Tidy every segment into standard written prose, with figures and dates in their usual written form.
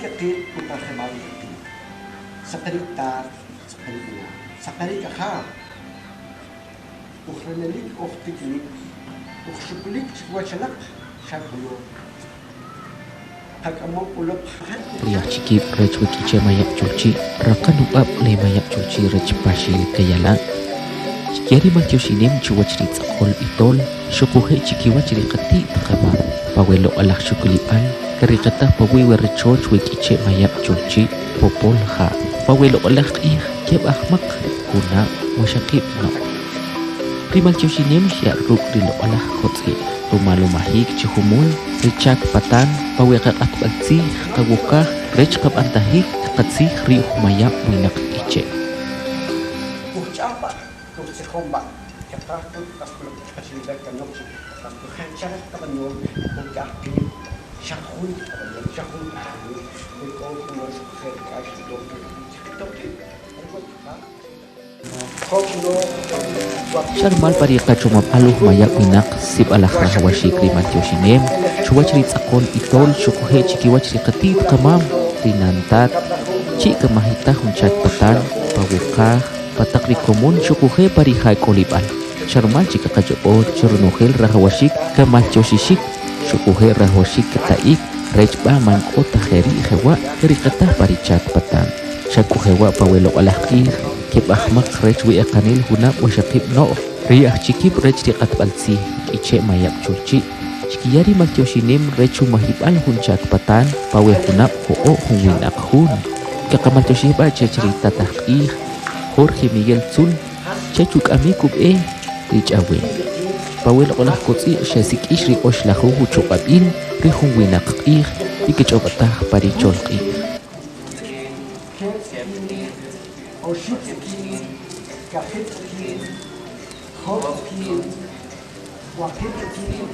kaqit utarhemali kaqit. Sakaritar, sakarina, sakarikakha. Ukhranelik, ukhtiklik, ukhshuplik, wachalak, shakulo. Riak cikip raj wikice mayap cuci rakan upap le mayap cuci raj pasil kayala cikeri matyo sinim cuwa ciri tsakol itol syukuhe cikiwa ciri keti takama pawelo alak syukulipal kari kata pawe wercoch wikice mayap cuci popol ha pawelo alak ih keb ahmak kuna musyakib no primal cuci sinim syak ruk di Loq'alaj Kotz'i'j rumah-lumahik cihumul ricak patan pawe kakat balsi kagukah rech kap antahik katsi ri mayap minak ice Ucapa tu sekomba kata tu kasbul kasibek kanok tu hancar tabanyo ucap syahun syahun ko ko sekher kas tu Syarmal parika cuma paluh mayak minak sip alah rahawashi kriman tiosinem cuwa cerit akol itol syukuhe cikiwa cerit ketit kamam rinantat cik kemahita huncat petan pawukah patak rikomun syukuhe parihai kolipan syarmal jika kajopo curunuhil rahawashik kemal tiosisik syukuhe rahawashik ketaik rejba man kota heri hewa dari ketah paricat petan syaku hewa pawelo alahkir kip ahmak rej wi akanil hunap wasyakib no riah cikip rej dikat balsi ice mayap cuci cikiyari maltyo sinim rej mahibal huncat patan pawe hunap ho'o hunginak hun kakamal tyo siba cerita tahqih Jorge Miguel Zul cecuk amikub rij awe pawe Loq'alaj Kotz'i'j syasik isri oslahu hucukabil ri hunginak ih dikecopatah pari colqi Oshitkin, Kafitkin, Hopkin, Wapitkin,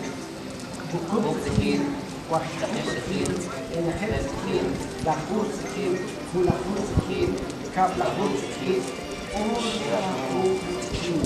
Bukutkin, Washitkin, Enhetkin, Lahutkin, Hulahutkin, Kablahutkin, Oshlahutkin.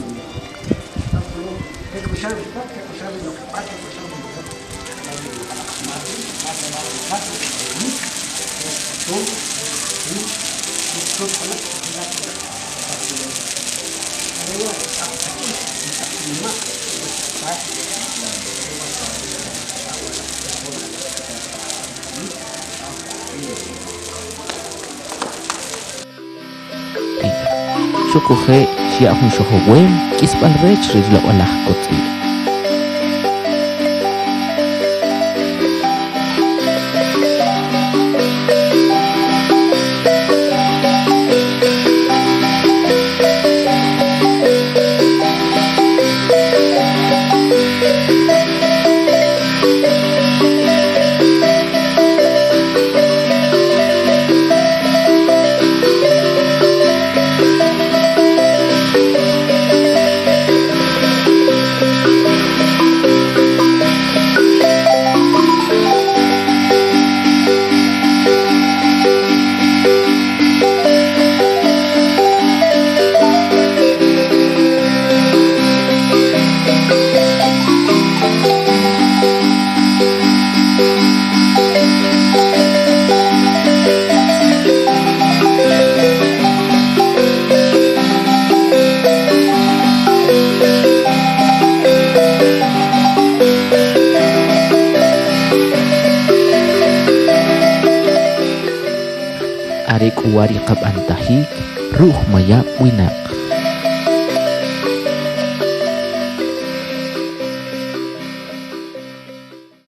Syukuhe siya hun syuhuwem kisbal rej rej Loq'alaj Kotz'i'j Arik wari kab antahik ruh mayap wina